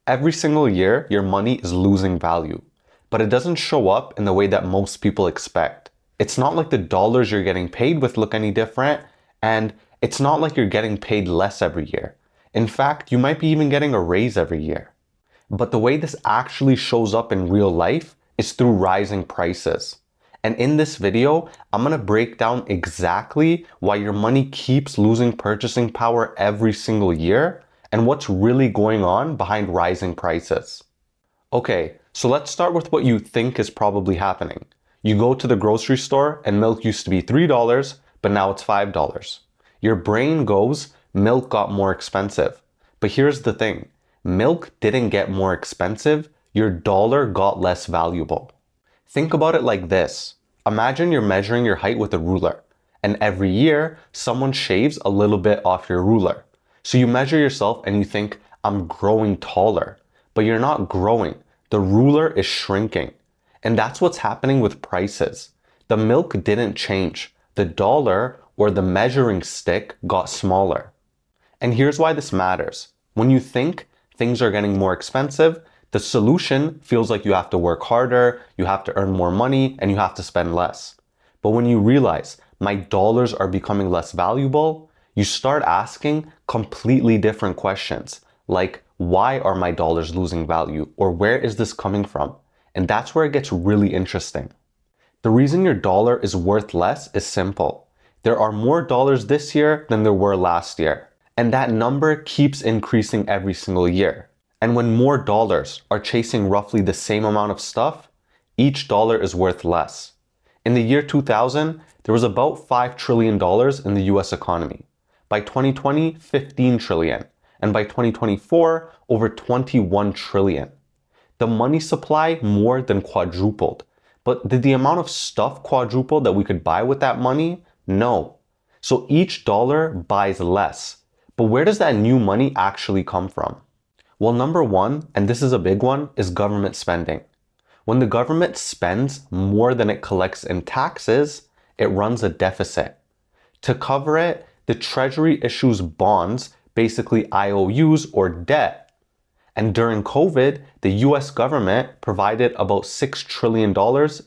Every single year, your money is losing value, but it doesn't show up in the way that most people expect. It's not like the dollars you're getting paid with look any different, and it's not like you're getting paid less every year. In fact, you might be even getting a raise every year. But the way this actually shows up in real life is through rising prices. And in this video, I'm going to break down exactly why your money keeps losing purchasing power every single year and what's really going on behind rising prices. Okay, so let's start with what you think is probably happening. You go to the grocery store and milk used to be $3, but now it's $5. Your brain goes, milk got more expensive. But here's the thing, milk didn't get more expensive, your dollar got less valuable. Think about it like this. Imagine you're measuring your height with a ruler, and every year someone shaves a little bit off your ruler. So you measure yourself and you think, I'm growing taller, but you're not growing. The ruler is shrinking. And that's what's happening with prices. The milk didn't change. The dollar or the measuring stick got smaller. And here's why this matters. When you think things are getting more expensive, the solution feels like you have to work harder, you have to earn more money, and you have to spend less. But when you realize my dollars are becoming less valuable, you start asking completely different questions, like why are my dollars losing value, or where is this coming from? And that's where it gets really interesting. The reason your dollar is worth less is simple. There are more dollars this year than there were last year. And that number keeps increasing every single year. And when more dollars are chasing roughly the same amount of stuff, each dollar is worth less. In the year 2000, there was about $5 trillion in the US economy. By 2020, 15 trillion. And by 2024, over 21 trillion. The money supply more than quadrupled. But did the amount of stuff quadruple that we could buy with that money? No. So each dollar buys less. But where does that new money actually come from? Well, number one, and this is a big one, is government spending. When the government spends more than it collects in taxes, it runs a deficit. To cover it, the Treasury issues bonds, basically IOUs or debt. And during COVID, the US government provided about $6 trillion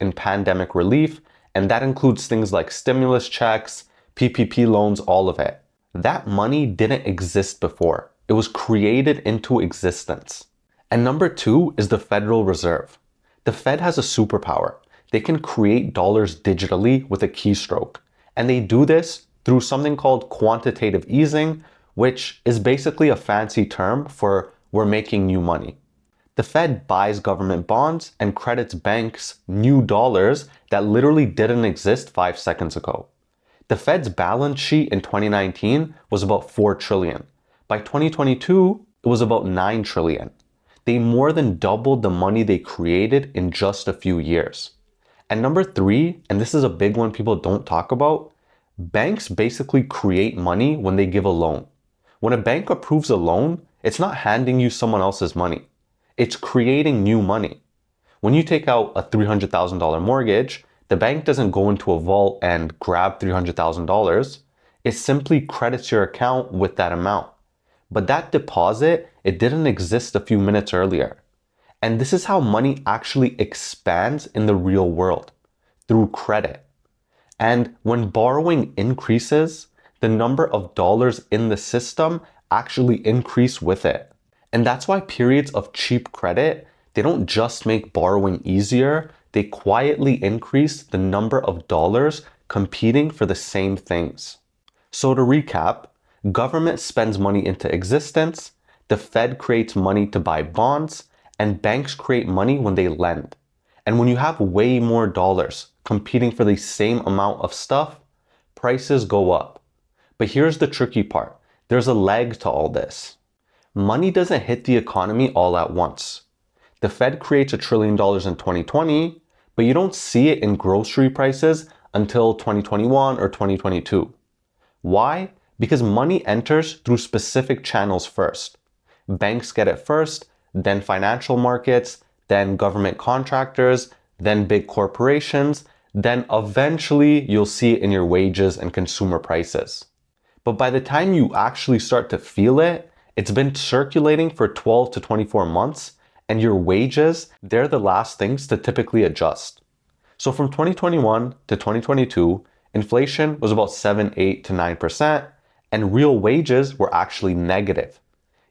in pandemic relief, and that includes things like stimulus checks, PPP loans, all of it. That money didn't exist before. It was created into existence. And number two is the Federal Reserve. The Fed has a superpower. They can create dollars digitally with a keystroke. And they do this through something called quantitative easing, which is basically a fancy term for we're making new money. The Fed buys government bonds and credits banks new dollars that literally didn't exist 5 seconds ago. The Fed's balance sheet in 2019 was about 4 trillion. By 2022, it was about 9 trillion. They more than doubled the money they created in just a few years. And number three, and this is a big one people don't talk about, banks basically create money when they give a loan. When a bank approves a loan, it's not handing you someone else's money. It's creating new money. When you take out a $300,000 mortgage, the bank doesn't go into a vault and grab $300,000. It simply credits your account with that amount. But that deposit, it didn't exist a few minutes earlier. And this is how money actually expands in the real world, through credit. And when borrowing increases, the number of dollars in the system actually increase with it. And that's why periods of cheap credit, they don't just make borrowing easier, they quietly increase the number of dollars competing for the same things. So to recap, government spends money into existence, the Fed creates money to buy bonds, and banks create money when they lend. And when you have way more dollars competing for the same amount of stuff, prices go up. But here's the tricky part. There's a lag to all this. Money doesn't hit the economy all at once. The Fed creates $1 trillion in 2020, but you don't see it in grocery prices until 2021 or 2022. Why? Because money enters through specific channels first. Banks get it first, then financial markets, then government contractors, then big corporations, then eventually you'll see it in your wages and consumer prices. But by the time you actually start to feel it, It's been circulating for 12 to 24 months, and your wages, they're the last things to typically adjust. So from 2021 to 2022, inflation was about 7, 8 to 9%, and real wages were actually negative.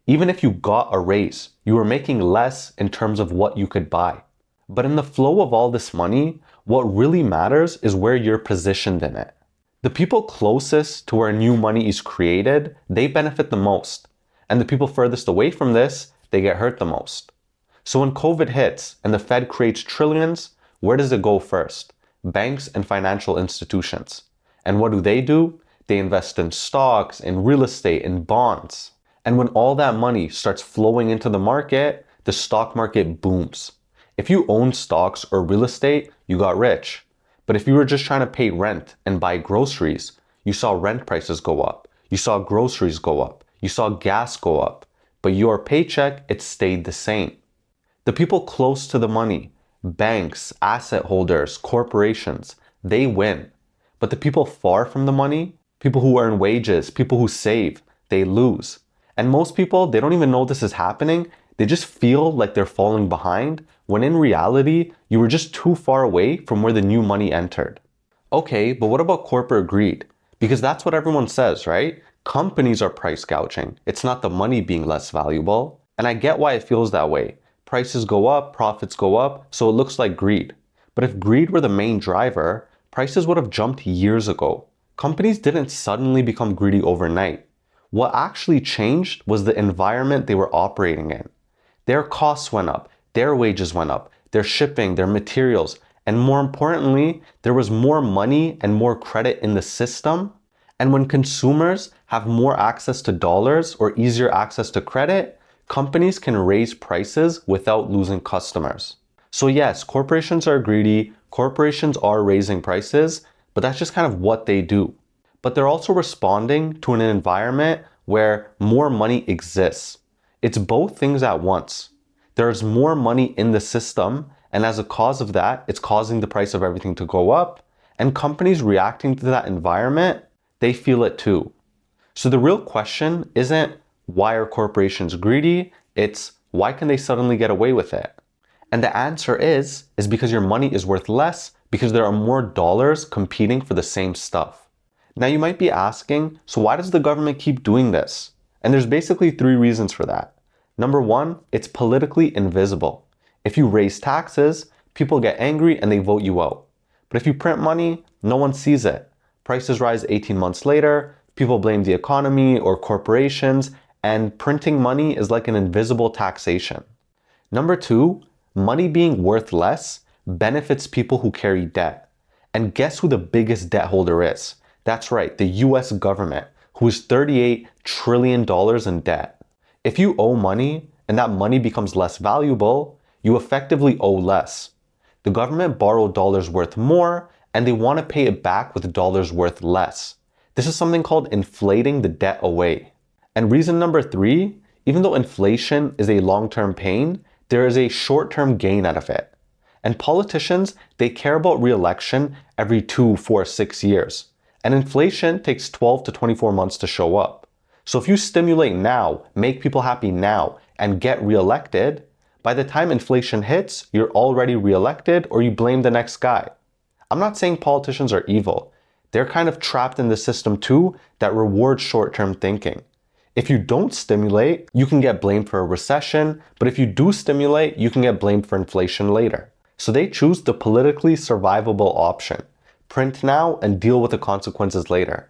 Even if you got a raise, you were making less in terms of what you could buy. But in the flow of all this money, what really matters is where you're positioned in it. The people closest to where new money is created, they benefit the most. And the people furthest away from this, they get hurt the most. So when COVID hits and the Fed creates trillions, where does it go first? Banks and financial institutions. And what do? They invest in stocks, in real estate, in bonds. And when all that money starts flowing into the market, the stock market booms. If you own stocks or real estate, you got rich. But if you were just trying to pay rent and buy groceries, you saw rent prices go up. You saw groceries go up. You saw gas go up. But your paycheck, it stayed the same. The people close to the money, banks, asset holders, corporations, they win. But the people far from the money, people who earn wages, people who save, they lose. And most people, they don't even know this is happening. They just feel like they're falling behind, when in reality, you were just too far away from where the new money entered. Okay, but what about corporate greed? Because that's what everyone says, right? Companies are price gouging. It's not the money being less valuable. And I get why it feels that way. Prices go up, profits go up, so it looks like greed. But if greed were the main driver, prices would have jumped years ago. Companies didn't suddenly become greedy overnight. What actually changed was the environment they were operating in. Their costs went up, their wages went up, their shipping, their materials, and more importantly, there was more money and more credit in the system. And when consumers have more access to dollars or easier access to credit, companies can raise prices without losing customers. So yes, corporations are greedy, corporations are raising prices, but that's just kind of what they do. But they're also responding to an environment where more money exists. It's both things at once. There's more money in the system, and as a cause of that, it's causing the price of everything to go up, and companies reacting to that environment, they feel it too. So the real question isn't why are corporations greedy, it's why can they suddenly get away with it? And the answer is because your money is worth less because there are more dollars competing for the same stuff. Now you might be asking, so why does the government keep doing this? And there's basically 3 reasons for that. Number 1, it's politically invisible. If you raise taxes, people get angry and they vote you out. But if you print money, no one sees it. Prices rise 18 months later, people blame the economy or corporations, and printing money is like an invisible taxation. Number 2, money being worth less benefits people who carry debt. And guess who the biggest debt holder is? That's right, the US government, who is $38 trillion in debt. If you owe money and that money becomes less valuable, you effectively owe less. The government borrowed dollars worth more and they want to pay it back with dollars worth less. This is something called inflating the debt away. And reason number 3, even though inflation is a long-term pain, there is a short-term gain out of it. And politicians, they care about re-election every 2, 4, 6 years. And inflation takes 12 to 24 months to show up. So if you stimulate now, make people happy now, and get re-elected, by the time inflation hits, you're already re-elected or you blame the next guy. I'm not saying politicians are evil. They're kind of trapped in the system too that rewards short-term thinking. If you don't stimulate, you can get blamed for a recession, but if you do stimulate, you can get blamed for inflation later. So they choose the politically survivable option. Print now and deal with the consequences later.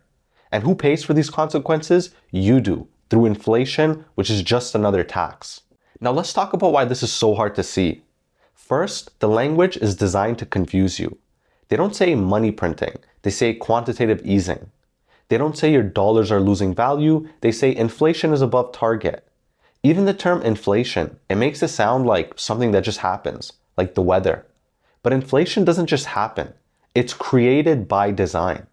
And who pays for these consequences? You do, through inflation, which is just another tax. Now let's talk about why this is so hard to see. First, the language is designed to confuse you. They don't say money printing, they say quantitative easing. They don't say your dollars are losing value, they say inflation is above target. Even the term inflation, it makes it sound like something that just happens, like the weather. But inflation doesn't just happen, it's created by design.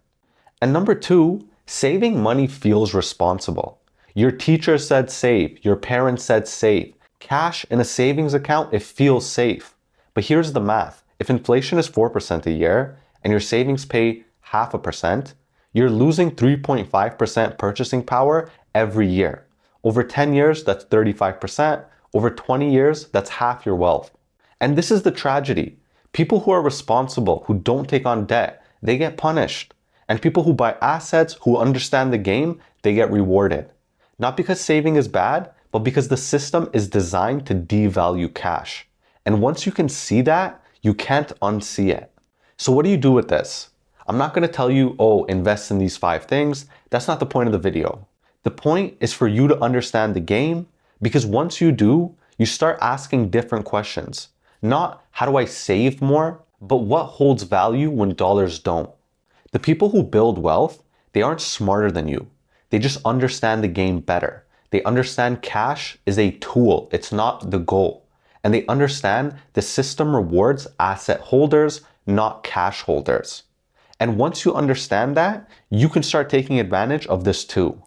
And number 2, saving money feels responsible. Your teacher said save, your parents said save. Cash in a savings account, it feels safe. But here's the math. If inflation is 4% a year and your savings pay 0.5%, you're losing 3.5% purchasing power every year. Over 10 years, that's 35%. Over 20 years, that's half your wealth. And this is the tragedy. People who are responsible, who don't take on debt, they get punished. And people who buy assets, who understand the game, they get rewarded. Not because saving is bad, but because the system is designed to devalue cash. And once you can see that, you can't unsee it. So what do you do with this? I'm not going to tell you, oh, invest in these 5 things. That's not the point of the video. The point is for you to understand the game, because once you do, you start asking different questions. Not how do I save more, but what holds value when dollars don't. The people who build wealth, they aren't smarter than you. They just understand the game better. They understand cash is a tool, it's not the goal. And they understand the system rewards asset holders, not cash holders. And once you understand that, you can start taking advantage of this too.